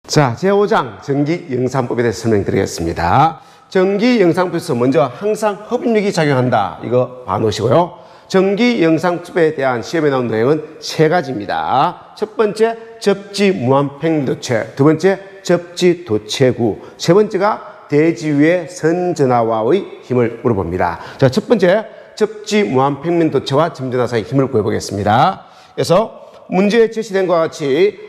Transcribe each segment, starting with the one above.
자, 제5장 전기영상법에 대해서 설명드리겠습니다. 전기영상법에서 먼저 항상 흡입력이 작용한다. 이거 봐놓으시고요. 전기영상법에 대한 시험에 나온 내용은 세 가지입니다. 첫 번째, 접지 무한평면도체. 두 번째, 접지 도체구. 세 번째가 대지 위의 선전하와의 힘을 물어봅니다. 자, 첫 번째, 접지 무한평면도체와 점전하 사이의 힘을 구해보겠습니다. 그래서 문제에 제시된 것과 같이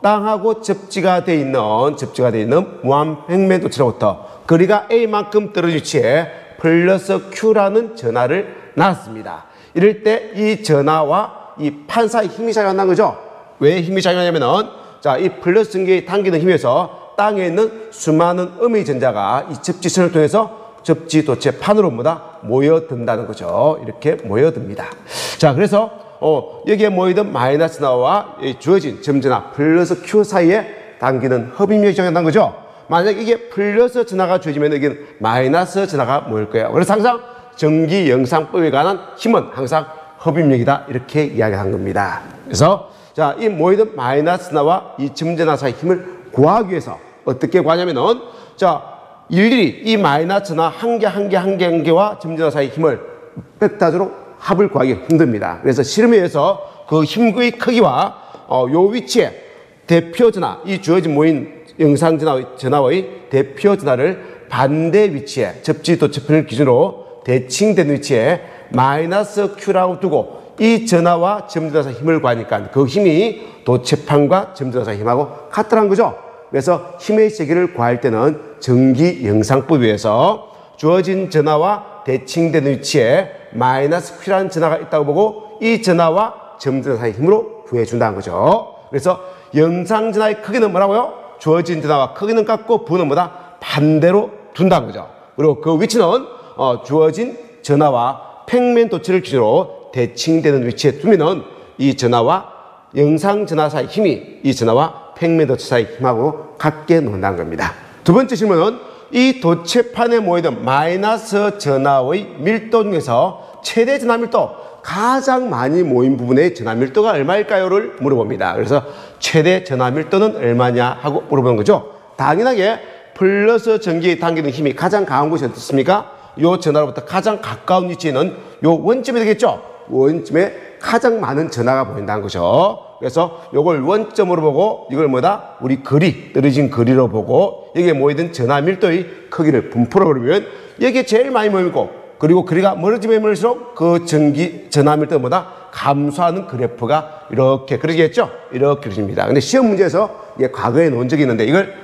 땅하고 접지가 되어 있는 무한평면도체로부터 거리가 A만큼 떨어진 위치에 플러스 Q라는 전하를 놨습니다. 이럴 때 이 전하와 이 판 사이 힘이 작용한다는 거죠. 왜 힘이 작용하냐면은, 자, 이 플러스 전기에 당기는 힘에서 땅에 있는 수많은 음의 전자가 이 접지선을 통해서 접지 도체 판으로 모여든다는 거죠. 이렇게 모여듭니다. 자, 그래서 여기에 모이던 마이너스 나와 주어진 점전하 플러스 Q 사이에 당기는 흡입력이 작용한다는 거죠. 만약 이게 플러스 전하가 주어지면 여기는 마이너스 전하가 모일 거예요. 그래서 항상 전기영상법에 관한 힘은 항상 흡입력이다. 이렇게 이야기한 겁니다. 그래서 자, 이 모이던 마이너스 나와 이 점전하 사이의 힘을 구하기 위해서 어떻게 구하냐면은, 자, 일일이 이 마이너스나 한 개와 점전하 사이의 힘을 벡터적으로 합을 구하기 힘듭니다. 그래서 실험에 의해서 그 힘의 크기와 요 위치에 대표 전하, 이 주어진 모인 영상 전하의 대표 전하를 반대 위치에 접지 도체편을 기준으로 대칭된 위치에 마이너스 Q라고 두고 이 전하와 점전하 사이 힘을 구하니까 그 힘이 도체판과 점전하 사이 힘하고 같다는 거죠. 그래서 힘의 세기를 구할 때는 전기영상법에 의해서 주어진 전하와 대칭된 위치에 마이너스 Q라는 전하가 있다고 보고 이 전하와 점전하 사이 힘으로 구해준다는 거죠. 그래서 영상 전하의 크기는 뭐라고요? 주어진 전하와 크기는 같고 부는 반대로 둔다는 거죠. 그리고 그 위치는 주어진 전하와 평면 도체를 기준으로 대칭되는 위치에 두면은 이 전하와 영상 전하 사이 힘이 이 전하와 평면 도체 사이 힘하고 같게 논다는 겁니다. 두 번째 질문은 이 도체판에 모이던 마이너스 전하의 밀도 중에서 최대 전하 밀도, 가장 많이 모인 부분의 전하 밀도가 얼마일까요?를 물어봅니다. 그래서 최대 전하 밀도는 얼마냐 하고 물어보는 거죠. 당연하게 플러스 전기에 당기는 힘이 가장 강한 곳이 어떻습니까? 요 전하로부터 가장 가까운 위치에는 요 원점이 되겠죠. 원점에 가장 많은 전하가 보인다는 거죠. 그래서 요걸 원점으로 보고 이걸 우리 거리, 떨어진 거리로 보고 여기에 모이던 전하 밀도의 크기를 분포로 그리면 여기에 제일 많이 모이고, 그리고 거리가 멀어지면 멀을수록 그 전하 밀도보다 감소하는 그래프가 이렇게 그려지겠죠. 이렇게 그려집니다. 근데 시험 문제에서 이게 과거에 놓은 적이 있는데 이걸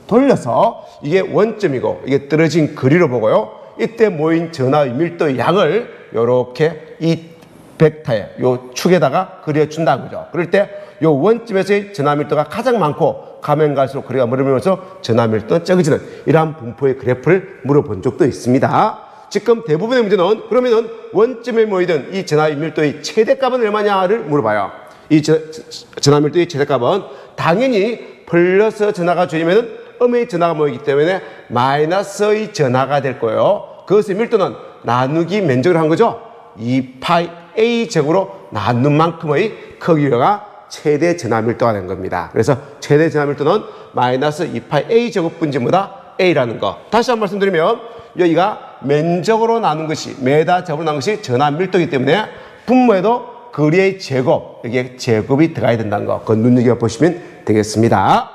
돌려서 이게 원점이고 이게 떨어진 거리로 보고요. 이때 모인 전하의 밀도의 양을 이렇게 이 벡터에 요 축에다가 그려준다는 거죠. 그럴 때 요 원점에서의 전하 밀도가 가장 많고 가면 갈수록 거리가 멀어지면서 전하 밀도는 적어지는 이러한 분포의 그래프를 물어본 적도 있습니다. 지금 대부분의 문제는 그러면은 원점에 모이던 이 전하의 밀도의 최대값은 얼마냐를 물어봐요. 이 전하 밀도의 최대값은 당연히 플러스 전하가 주어지면은 음의 전하가 모이기 때문에 마이너스의 전하가 될 거예요. 그것의 밀도는 나누기 면적을 한 거죠. 2파이 A 제곱으로 나눈 만큼의 크기가 최대 전하 밀도가 된 겁니다. 그래서 최대 전하 밀도는 마이너스 2파이 A 제곱분지보다 A라는 거. 다시 한번 말씀드리면 여기가 면적으로 나눈 것이, 메다 제곱으로 나눈 것이 전하 밀도이기 때문에 분모에도 거리의 제곱, 여기에 제곱이 들어가야 된다는 거. 그건 눈여겨보시면 되겠습니다.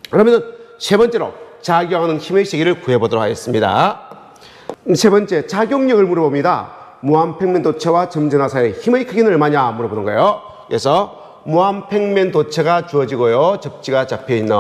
그러면은 세 번째로 작용하는 힘의 세기를 구해보도록 하겠습니다. 세 번째, 작용력을 물어봅니다. 무한평면 도체와 점전하 사이의 힘의 크기는 얼마냐 물어보는 거예요. 그래서 무한평면 도체가 주어지고요. 접지가 잡혀있는,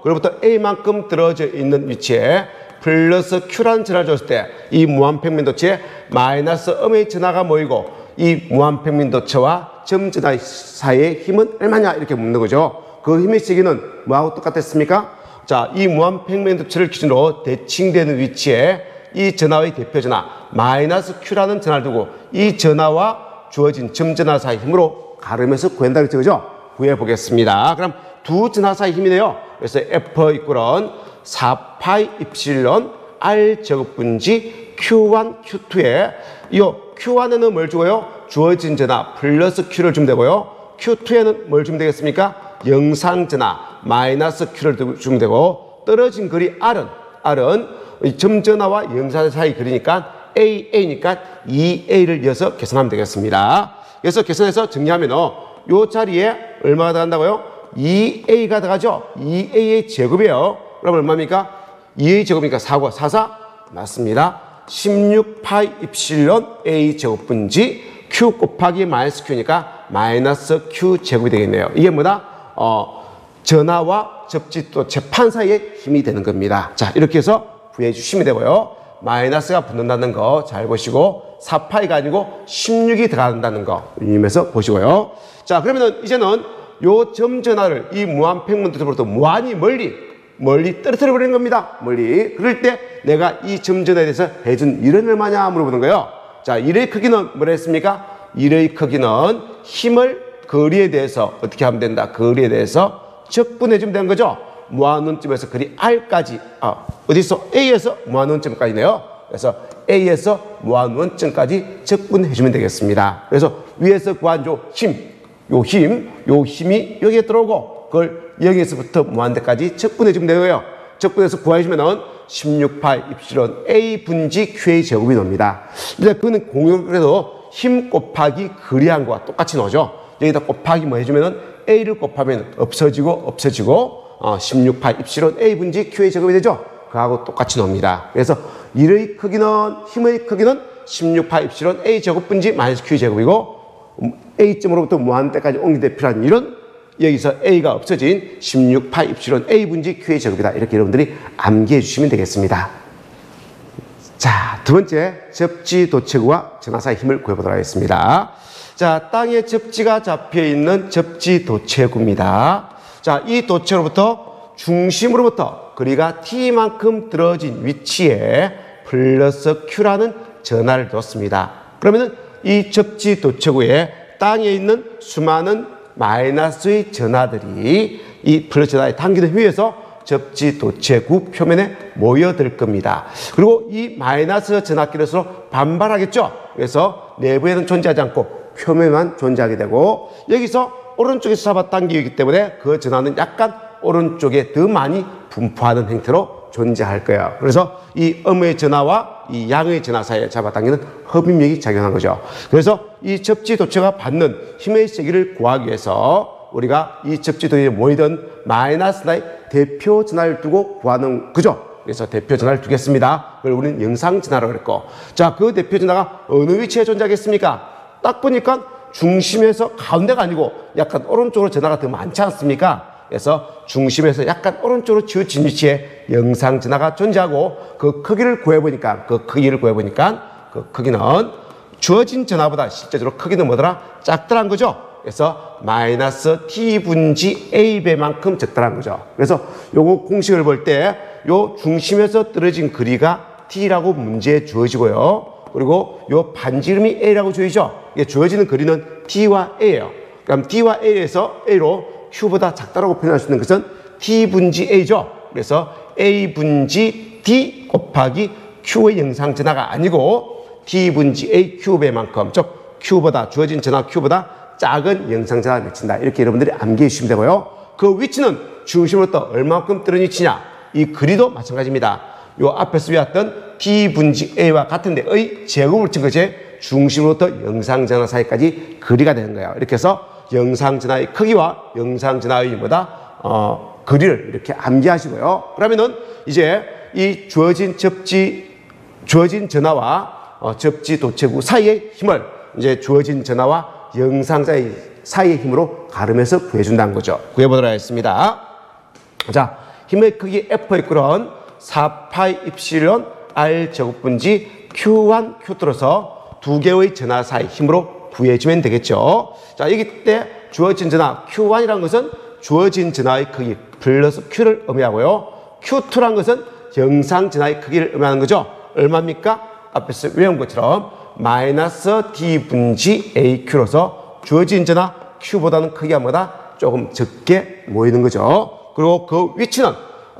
그로부터 A만큼 떨어져 있는 위치에 플러스 Q라는 전하를 줬을 때 이 무한평면 도체에 마이너스 음의 전하가 모이고 이 무한평면 도체와 점전하 사이의 힘은 얼마냐 이렇게 묻는 거죠. 그 힘의 세기는 뭐하고 똑같았습니까? 자, 이 무한평면 도체를 기준으로 대칭되는 위치에 이 전하의 대표 전하 마이너스 Q라는 전하를 두고 이 전하와 주어진 점전하 사이 힘으로 가르면서 구한다는 거죠. 구해보겠습니다. 그럼 두 전하 사이 힘이네요. 그래서 F 이꼴은 4파이 입실론 R 제곱분지 Q1, Q2에 이 Q1에는 뭘 주고요? 주어진 전하 플러스 Q를 주면 되고요. Q2에는 뭘 주면 되겠습니까? 영상전화 마이너스 Q를 주면 되고, 떨어진 거리 R은 점전화와 영상전화 사이 거리니까 AA니까 2A를 이어서 계산하면 되겠습니다. 그래서 계산해서 정리하면 요 자리에 얼마가 들어간다고요? 2A가 들어가죠. 2A의 제곱이에요. 그럼 얼마입니까? 2A 제곱이니까 4 맞습니다. 16파이 입실론 A 제곱분지 Q 곱하기 마이너스 Q니까 마이너스 Q 제곱이 되겠네요. 이게 뭐다? 전하와 접지도 재판 사이의 힘이 되는 겁니다. 자, 이렇게 해서 구해 주시면 되고요. 마이너스가 붙는다는 거 잘 보시고 4파이가 아니고 16이 들어간다는 거 유념해서 보시고요. 자, 그러면은 이제는 요 점전화를 이 무한 평면도로부터 무한히 멀리 떨어뜨려 버리는 겁니다. 멀리. 그럴 때 내가 이 점전화에 대해서 해준 일은 얼마냐 물어보는 거예요. 자, 일의 크기는 뭐라 했습니까? 일의 크기는 힘을 거리에 대해서 어떻게 하면 된다? 거리에 대해서 적분해 주면 되는 거죠. 무한원점에서 거리 R까지, 어디서? A에서 무한원점까지네요. 그래서 A에서 무한원점까지 적분해 주면 되겠습니다. 그래서 위에서 구한 요 힘이 여기에 들어오고, 그걸 0에서부터 무한대까지 적분해 주면 되고요. 적분해서 구하시면은 16파이 입실론 A 분지 Q의 제곱이 나옵니다. 이제 그거는 공역으로 힘 곱하기 거리한 거와 똑같이 나오죠. 여기다 곱하기 뭐 해주면은 A를 곱하면 없어지고 16파이 입실론 A 분지 Q의 제곱이 되죠. 그하고 똑같이 나옵니다. 그래서 일의 크기는, 힘의 크기는 16파이 입실론 A 제곱 분지 마이너스 Q 제곱이고, A점으로부터 무한대까지 옮기되 필요한 일은 여기서 A가 없어진 16파이 입실론 A 분지 Q의 제곱이다. 이렇게 여러분들이 암기해 주시면 되겠습니다. 자, 두 번째, 접지 도체구와 전하 사이 힘을 구해보도록 하겠습니다. 자, 땅에 접지가 잡혀 있는 접지 도체구입니다. 자, 이 도체로부터 중심으로부터 거리가 T만큼 떨어진 위치에 플러스 Q라는 전하를 뒀습니다. 그러면은 이 접지 도체구에 땅에 있는 수많은 마이너스의 전하들이 이 플러스 전하에 당기는 위에서 접지 도체구 표면에 모여들 겁니다. 그리고 이 마이너스 전하끼리 서로 반발하겠죠. 그래서 내부에는 존재하지 않고 표면만 존재하게 되고, 여기서 오른쪽에서 잡아당기기 때문에 그 전하는 약간 오른쪽에 더 많이 분포하는 형태로 존재할 거예요. 그래서 이 음의 전하와 이 양의 전하 사이에 잡아당기는 흡입력이 작용한 거죠. 그래서 이 접지 도체가 받는 힘의 세기를 구하기 위해서 우리가 이 접지 도체에 모이던 마이너스 나의 대표 전하를 두고 구하는 거죠. 그래서 대표 전하를 두겠습니다. 그걸 우리는 영상 전하라고 그랬고, 자, 그 대표 전하가 어느 위치에 존재하겠습니까? 딱 보니까 중심에서 가운데가 아니고 약간 오른쪽으로 전하가 더 많지 않습니까? 그래서 중심에서 약간 오른쪽으로 치우친 위치에 영상 전하가 존재하고, 그 크기를 구해보니까 그 크기는 주어진 전하보다 실제적으로 크기는 뭐더라? 작더란 거죠. 그래서 마이너스 T분지 A배만큼 적더란 거죠. 그래서 요거 공식을 볼 때 요 중심에서 떨어진 거리가 T라고 문제에 주어지고요. 그리고 요 반지름이 A라고 주어지죠. 이게 주어지는 거리는 T와 A예요. 그럼 T와 A에서 A로 Q보다 작다라고 표현할 수 있는 것은 T분지 A죠. 그래서 A분지 D 곱하기 Q의 영상 전하가 아니고 T분지 A Q배만큼, 즉 Q보다, 주어진 전하 Q보다 작은 영상 전하를 미친다. 이렇게 여러분들이 암기해 주시면 되고요. 그 위치는 중심으로부터 얼마만큼 떨어진 위치냐? 이 거리도 마찬가지입니다. 요 앞에서 배웠던 T분지 A와 같은 데의 제곱을 친 것이 중심으로부터 영상 전하 사이까지 거리가 되는 거예요. 이렇게 해서 영상 전하의 크기와 영상 전하의 거리를 이렇게 암기하시고요. 그러면은 이제 이 주어진 전하와 접지 도체구 사이의 힘을 이제 주어진 전하와 영상 사이의 힘으로 가름해서 구해준다는 거죠. 구해보도록 하겠습니다. 자, 힘의 크기 F의 꼴은 4파이 입실론 R 제곱분지 Q1, Q2로서 두 개의 전하 사이 힘으로 구해주면 되겠죠. 자, 여기 때 주어진 전하 Q1이라는 것은 주어진 전하의 크기 플러스 Q를 의미하고요. Q2라는 것은 영상 전하의 크기를 의미하는 거죠. 얼마입니까? 앞에서 외운 것처럼 마이너스 T분지 AQ로서 주어진 전하 Q보다는 크기가 뭐다? 조금 적게 모이는 거죠. 그리고 그 위치는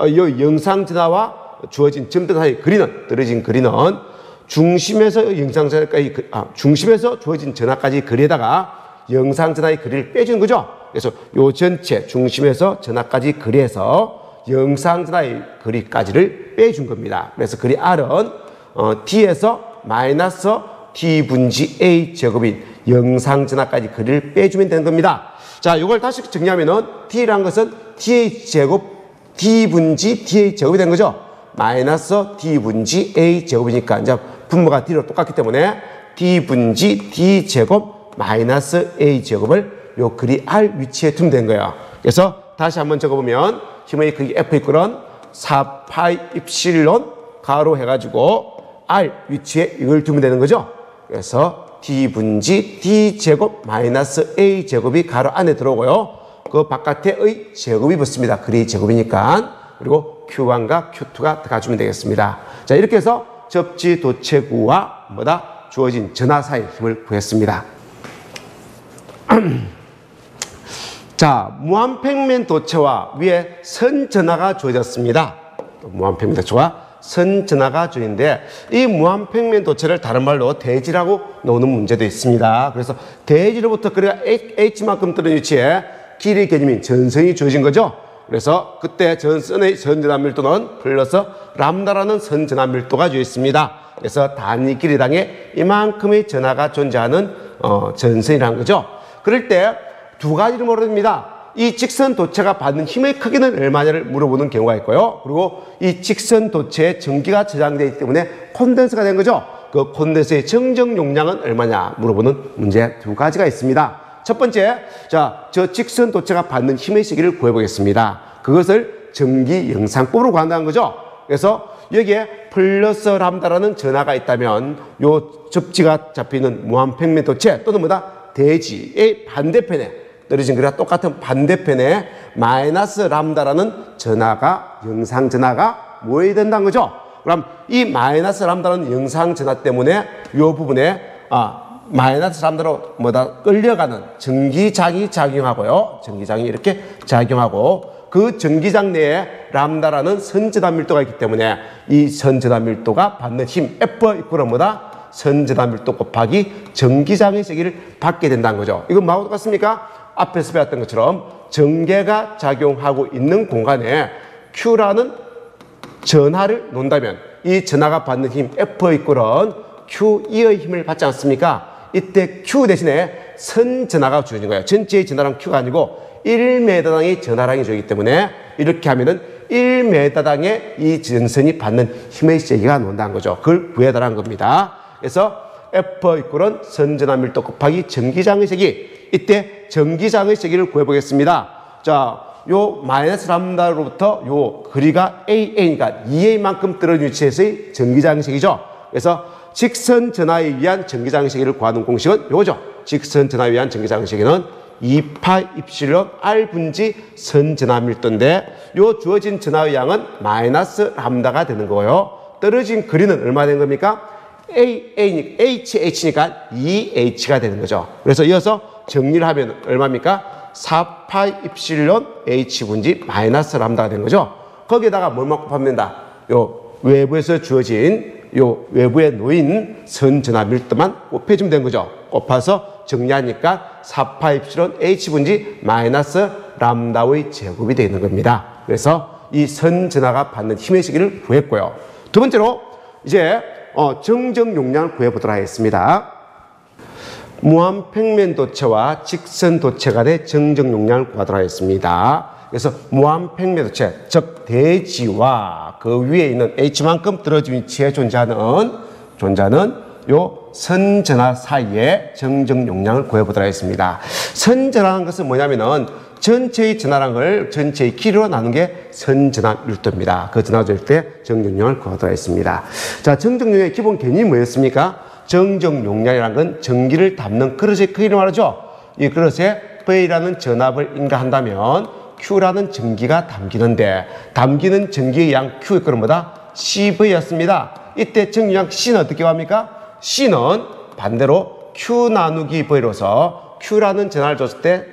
이 영상 전하와 주어진 점들 사이의 거리는, 떨어진 거리는 중심에서 영상 전하까지, 중심에서 주어진 전하까지 거리에다가 영상 전하의 거리를 빼주는 거죠. 그래서 요 전체 중심에서 전하까지 거리에서 영상전하의 거리까지를 빼준 겁니다. 그래서 거리 R은 D에서 마이너스 D 분지 A 제곱인 영상전하까지 거리를 빼주면 되는 겁니다. 자, 이걸 다시 정리하면은 D라는 것은 DA 제곱 D 분지 DA 제곱이 된 거죠. 마이너스 D 분지 A 제곱이니까 이제 분모가 D로 똑같기 때문에 D 분지 D 제곱 마이너스 A 제곱을 요 거리 R 위치에 두면 된 거예요. 그래서 다시 한번 적어보면 힘의 크기 F 이퀄은 4파이 입실론 가로 해가지고 R 위치에 이걸 두면 되는 거죠. 그래서 D 분지 D 제곱 마이너스 A 제곱이 가로 안에 들어오고요. 그 바깥에의 제곱이 붙습니다. 거리 제곱이니까. 그리고 Q1과 Q2가 들어가주면 되겠습니다. 자, 이렇게 해서 접지 도체구와 주어진 전하 사이 힘을 구했습니다. 자, 무한평면 도체와 위에 선전하가 주어졌습니다. 무한평면 도체와 선전하가 주어진데 이 무한평면 도체를 다른 말로 대지라고 놓는 문제도 있습니다. 그래서 대지로부터 거리가 H만큼 떨어진 위치에 길이 개념인 전선이 주어진 거죠. 그래서 그때 전선의 선전한 밀도는 플러스 람다라는 선전한 밀도가 주어 있습니다. 그래서 단위 길이당에 이만큼의 전하가 존재하는 전선이라는 거죠. 그럴 때 두 가지를 물어봅니다. 이 직선 도체가 받는 힘의 크기는 얼마냐를 물어보는 경우가 있고요. 그리고 이 직선 도체에 전기가 저장되어 있기 때문에 콘덴서가 된 거죠. 그 콘덴서의 정정 용량은 얼마냐 물어보는 문제 두 가지가 있습니다. 첫 번째, 자, 저 직선 도체가 받는 힘의 시기를 구해보겠습니다. 그것을 전기 영상법으로 구한다는 거죠. 그래서 여기에 플러스 람다라는 전하가 있다면 요 접지가 잡히는 무한평면 도체 또는 대지의 반대편에 떨어진 거리와 똑같은 반대편에 마이너스 람다라는 전하가 영상 전하가 모여야 된다는 거죠. 그럼 이 마이너스 람다라는 영상 전하 때문에 이 부분에 마이너스 람다로 끌려가는 전기장이 작용하고요. 전기장이 이렇게 작용하고 그 전기장 내에 람다라는 선전한 밀도가 있기 때문에 이 선전한 밀도가 받는 힘 F 이퀄은 선전한 밀도 곱하기 전기장의 세기를 받게 된다는 거죠. 이건 뭐하고 똑같습니까? 앞에서 배웠던 것처럼 전개가 작용하고 있는 공간에 Q라는 전하를 놓는다면 이 전하가 받는 힘 F 이퀄은 Q2의 힘을 받지 않습니까? 이때 Q 대신에 선전하가 주어진 거예요. 전체의 전하랑 Q가 아니고 1m당의 전하량이 주어지기 때문에 이렇게 하면은 1m당의 이 전선이 받는 힘의 세기가 나온다는 거죠. 그걸 구해달라는 겁니다. 그래서 F 이퀄은 선전한 밀도 곱하기 전기장의 세기. 이때 전기장의 세기를 구해보겠습니다. 자, 요 마이너스 람다로부터 요 거리가 AA니까 2A만큼 떨어진 위치에서의 전기장의 세기죠. 그래서 직선 전하에 의한 전기장의 세기를 구하는 공식은 요거죠. 직선 전하에 의한 전기장의 세기는 2파 입실론 R 분지 선전하 밀도인데 요 주어진 전하의 양은 마이너스 람다가 되는 거고요. 떨어진 거리는 얼마 된 겁니까? HH니까 2H가 되는 거죠. 그래서 이어서 정리를 하면 얼마입니까? 4파이 입실론 H 분지 마이너스 람다가 되는 거죠. 거기에다가 뭘만 곱하면 된다. 요 외부에서 주어진 요 외부에 놓인 선전하 밀도만 곱해주면 되는 거죠. 곱해서 정리하니까 4파이 입실론 H 분지 마이너스 람다의 제곱이 되는 겁니다. 그래서 이 선전하가 받는 힘의 시기를 구했고요. 두 번째로 이제 정정 용량을 구해보도록 하겠습니다. 무한평면 도체와 직선 도체 간의 정정 용량을 구하도록 하겠습니다. 그래서 무한평면 도체, 즉 대지와 그 위에 있는 H만큼 떨어진 위치에 존재하는 요 선전하 사이의 정정 용량을 구해보도록 하겠습니다. 선전하는 것은 뭐냐면은 전체의 전하량을 전체의 길이로 나눈 게 선전하 밀도입니다. 그 전하 줄 때 정정용량을 구하도록 하겠습니다. 자, 정정용량의 기본 개념이 뭐였습니까? 정정용량이라는 건 전기를 담는 그릇의 크기를 말하죠. 이 그릇에 V라는 전압을 인가한다면 Q라는 전기가 담기는데 담기는 전기의 양 Q 이퀄은 CV였습니다. 이때 정정용량 C는 어떻게 합니까? C는 반대로 Q 나누기 V로서 Q라는 전압을 줬을 때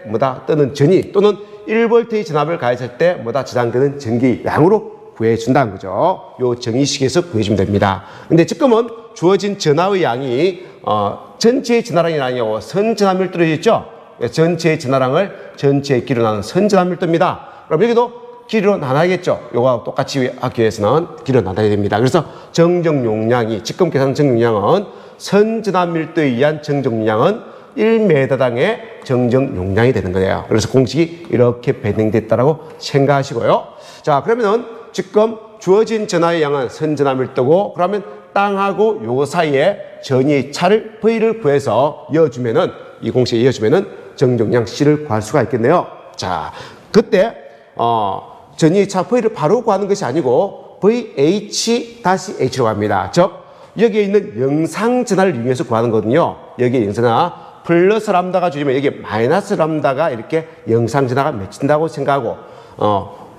뜨는 전위 또는 1V의 전압을 가했을 때 저장되는 전기 양으로 구해준다는 거죠. 요 정의식에서 구해주면 됩니다. 근데 지금은 주어진 전하의 양이 전체의 전하량이 아니고 선전하 밀도로 있죠. 전체의 전하량을 전체의 길이로 나눈 선전화 밀도입니다. 그럼 여기도 길이로 나눠야겠죠. 요거하고 똑같이 하기 위해서는 길이로 나눠야 됩니다. 그래서 정정 용량이, 지금 계산 정정 용량은 선전화 밀도에 의한 정정 용량은 1m당의 정정 용량이 되는 거예요. 그래서 공식이 이렇게 배정됐다라고 생각하시고요. 자, 그러면은 지금 주어진 전하의 양은 선전화 밀도고, 그러면 땅하고 요 사이에 전이의 차를 V를 구해서 이어주면은, 이 공식에 이어주면은 정정량 C를 구할 수가 있겠네요. 자, 그때 전이의 차 V를 바로 구하는 것이 아니고 VH-H로 갑니다. 즉 여기에 있는 영상전하를 이용해서 구하는 거거든요. 여기에 영상전하 플러스 람다가 주면 여기에 마이너스 람다가 이렇게 영상전하가 맺힌다고 생각하고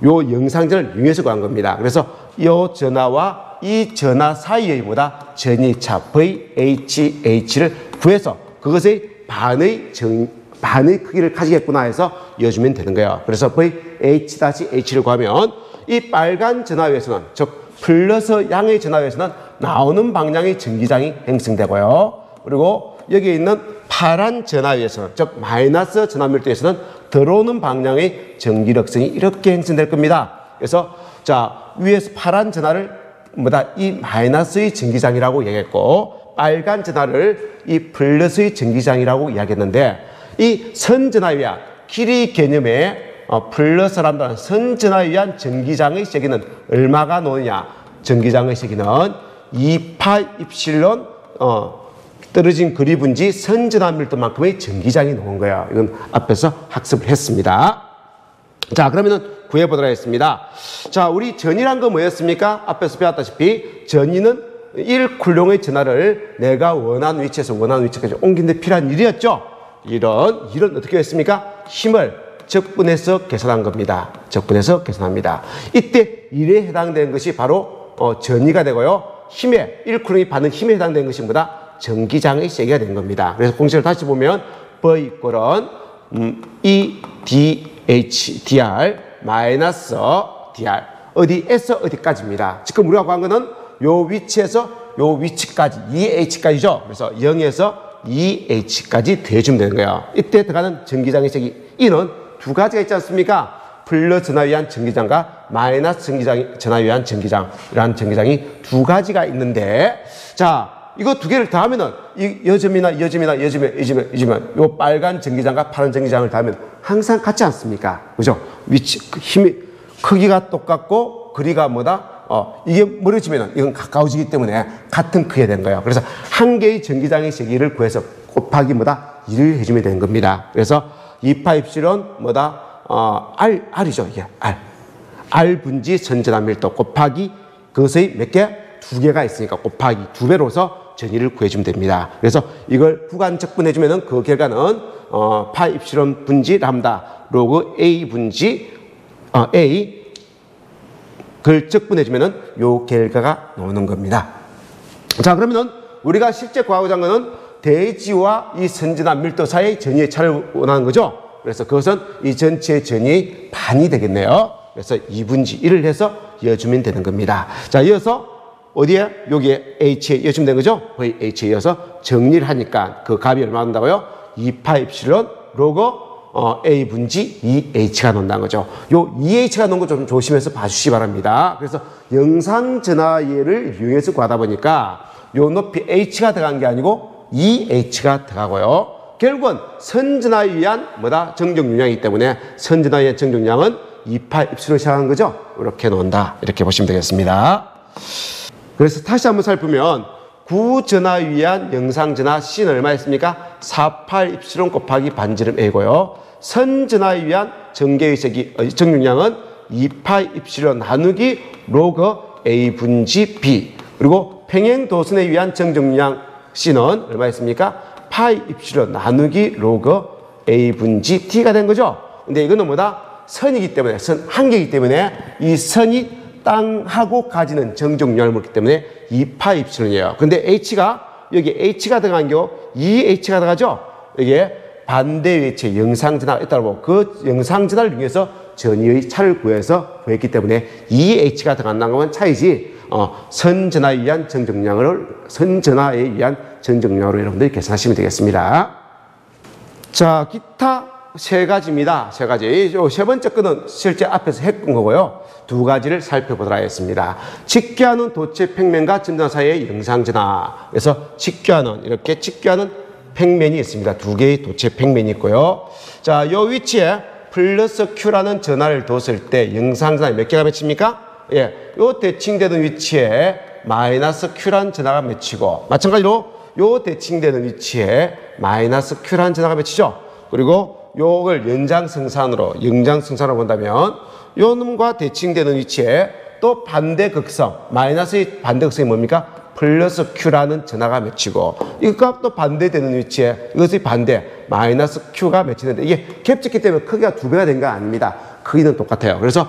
요 영상전을 이용해서 구한 겁니다. 그래서 이 전하와 이 전하 사이의 뭐다? 전이차 VHH를 구해서 그것의 반의 크기를 가지겠구나 해서 이어주면 되는 거예요. 그래서 VH-H를 구하면 이 빨간 전하위에서는, 즉 플러스 양의 전하위에서는 나오는 방향의 전기장이 형성되고요. 그리고 여기에 있는 파란 전하위에서는, 즉 마이너스 전하밀도에서는 들어오는 방향의 전기력성이 이렇게 형성될 겁니다. 그래서 자, 위에서 파란 전하를 뭐다? 이 마이너스의 전기장이라고 얘기했고, 빨간 전하를 이 플러스의 전기장이라고 이야기했는데, 이 선전하에 의한 길이 개념의 플러스 람다는 선전하에 의한 전기장의 세기는 얼마가 나오느냐? 전기장의 세기는 2파 입실론 떨어진 그리분지 선전하 밀도만큼의 전기장이 나온 거예요. 이건 앞에서 학습을 했습니다. 자, 그러면은 구해보도록 하겠습니다. 자, 우리 전이란 거 뭐였습니까? 앞에서 배웠다시피 전이는 1쿨롱의 전하를 내가 원하는 위치에서 원하는 위치까지 옮긴 데 필요한 일이었죠. 이런 어떻게 했습니까? 힘을 적분해서 계산한 겁니다. 적분해서 계산합니다. 이때 일에 해당되는 것이 바로 전이가 되고요. 힘에 1쿨롱이 받는 힘에 해당되는 것이 뭐다? 전기장의 세기가 된 겁니다. 그래서 공식을 다시 보면 V 이꼴은 EDH 마이너스 DR 어디에서 어디까지입니다. 지금 우리가 구한 거는 요 위치에서 요 위치까지 2H까지죠. 그래서 0에서 2H까지 더해주면 되는 거예요. 이때 들어가는 전기장의 세기 E는 두 가지가 있지 않습니까? 플러스 전하에 의한 전기장과 마이너스 전하에 의한 전기장이라는 전기장이 두 가지가 있는데, 자, 이거 두 개를 더하면은 이 점이나 요 빨간 전기장과 파란 전기장을 더하면 항상 같지 않습니까? 그죠? 위치 힘이 크기가 똑같고 거리가 뭐다? 이게 멀어지면은 이건 가까워지기 때문에 같은 크기가 되는 거예요. 그래서 한 개의 전기장의 세기를 구해서 곱하기 뭐다? 1을 해주면 되는 겁니다. 그래서 2파 입실은 뭐다? R이죠. 이게 R 분지 선전하 밀도 곱하기 그것의 몇 개? 두 개가 있으니까 곱하기 2배로서 전위를 구해주면 됩니다. 그래서 이걸 후간 적분해주면은 그 결과는 파 입실론 분지 람다 로그 A 분지 A 그걸 적분해주면은 요 결과가 나오는 겁니다. 자, 그러면은 우리가 실제 구하고자 하는 거는 대지와 이 선전하 밀도 사이의 전위의 차를 원하는 거죠. 그래서 그것은 이 전체의 전위의 반이 되겠네요. 그래서 2분지 1을 해서 이어주면 되는 겁니다. 자, 이어서 어디에? 여기에 H에 이어주면 되는 거죠? H에 이어서 정리를 하니까 그 값이 얼마 나온다고요? 2파 입실론 로그 A 분지 2H가 나온다는 거죠. 요 2H가 나온 거 좀 조심해서 봐주시기 바랍니다. 그래서 영상 전하를 이용해서 구하다 보니까 요 높이 H가 들어간 게 아니고 2H가 들어가고요. 결국은 선전하에 의한 뭐다? 정정 용량이기 때문에 선전하에 의한 정정 용량은 2파 입실로 시작한 거죠. 이렇게 놓는다. 이렇게 보시면 되겠습니다. 그래서 다시 한번 살펴보면 구전하에 의한 영상전하 C는 얼마였습니까? 4,8 입실론 곱하기 반지름 A고요. 선전하에 의한 전개의 세기 정용량은 2파 입실론 나누기 로그 A 분지 B. 그리고 평행도선에 의한 정정량 C는 얼마였습니까? 파이 입실론 나누기 로그 A 분지 T가 된 거죠. 근데 이거는 뭐다? 선이기 때문에, 선 한 개이기 때문에 이 선이 땅하고 가지는 정정량을 먹기 때문에 2파 입실론이에요. 근데 H가 여기 H가 들어간 게 2H가 들어가죠. 이게 반대 위치에 영상전하가 있다고 보고 그 영상전하를 이용해서 전위의 차를 구했기 때문에 2H가 들어간다는 건 차이지 선전하에 의한 정정량을 선전하에 의한 정정량으로 여러분들이 계산하시면 되겠습니다. 자, 기타 세 가지입니다. 세 가지. 요 세 번째 거는 실제 앞에서 했던 거고요. 두 가지를 살펴보도록 하겠습니다. 직교하는 도체 평면과 점전 사이의 영상전화. 그래서 직교하는, 이렇게 직교하는 평면이 있습니다. 두 개의 도체 평면이 있고요. 자, 요 위치에 플러스 Q라는 전화를 뒀을 때 영상전화 몇 개가 맺힙니까? 예, 요 대칭되는 위치에 마이너스 Q라는 전화가 맺히고, 마찬가지로 요 대칭되는 위치에 마이너스 Q라는 전화가 맺히죠. 그리고 요걸 연장승산으로 본다면 요 놈과 대칭되는 위치에 또 반대극성, 마이너스의 반대극성이 뭡니까? 플러스 Q라는 전화가 맺히고, 이것과 또 반대되는 위치에 이것의 반대, 마이너스 Q가 맺히는데, 이게 겹쳤기 때문에 크기가 두 배가 된 거 아닙니다. 크기는 똑같아요. 그래서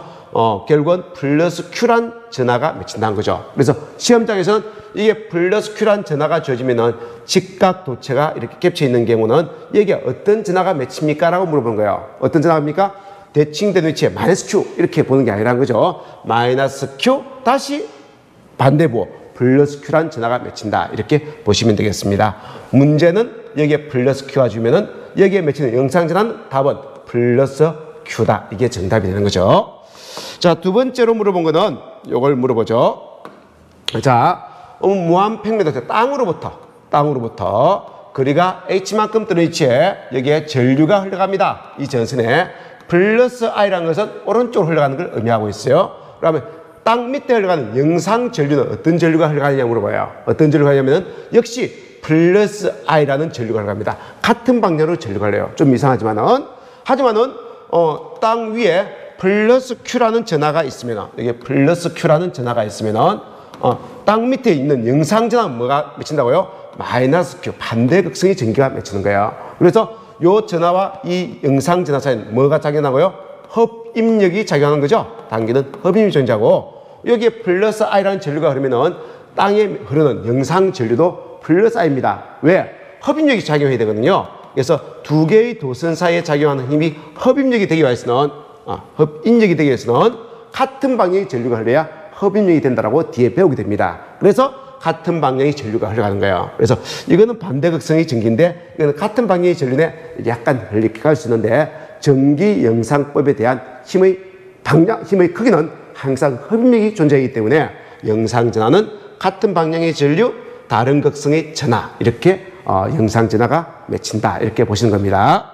결국은 플러스 Q란 전화가 맺힌다는 거죠. 그래서 시험장에서는 이게 플러스 Q란 전화가 주어지면은 직각 도체가 이렇게 겹쳐 있는 경우는 이게 어떤 전화가 맺힙니까? 라고 물어보는 거예요. 어떤 전화입니까? 대칭된 위치에 마이너스 Q 이렇게 보는 게 아니라는 거죠. 마이너스 Q 다시 반대부 플러스 Q란 전화가 맺힌다. 이렇게 보시면 되겠습니다. 문제는 여기에 플러스 Q가 주면은 여기에 맺히는 영상전환 답은 플러스 Q다. 이게 정답이 되는 거죠. 자, 두 번째로 물어본 거는 요걸 물어보죠. 자, 무한평면도체 땅으로부터 거리가 H만큼 뜨는 위치에 여기에 전류가 흘러갑니다. 이 전선에 플러스 I라는 것은 오른쪽으로 흘러가는 걸 의미하고 있어요. 그러면 땅 밑에 흘러가는 영상 전류는 어떤 전류가 흘러가느냐 물어봐요. 어떤 전류가 흘러가냐면 역시 플러스 I라는 전류가 흘러갑니다. 같은 방향으로 전류가 흘러요. 좀 이상하지만은 땅 위에 플러스 Q라는 전하가 있으면, 여기 플러스 Q라는 전하가 있으면 땅 밑에 있는 영상전하는 뭐가 맺힌다고요? 마이너스 Q, 반대극성의 전기가 맺히는 거예요. 그래서 요 전하와 이 영상전하 사이는 뭐가 작용하고요? 흡입력이 작용하는 거죠. 단계는 흡입력이 존재하고, 여기에 플러스 I라는 전류가 흐르면은 땅에 흐르는 영상 전류도 플러스 I입니다. 왜? 흡입력이 작용해야 되거든요. 그래서 두 개의 도선 사이에 작용하는 힘이 흡입력이 되기 위해서는 같은 방향의 전류가 흘러야 흡입력이 된다라고 뒤에 배우게 됩니다. 그래서 같은 방향의 전류가 흘러가는 거예요. 그래서 이거는 반대극성의 전기인데, 이거는 같은 방향의 전류에 약간 흘리게 갈 수 있는데, 전기 영상법에 대한 힘의 크기는 항상 흡입력이 존재하기 때문에 영상전하는 같은 방향의 전류, 다른 극성의 전하, 이렇게 영상전하가 맺힌다. 이렇게 보시는 겁니다.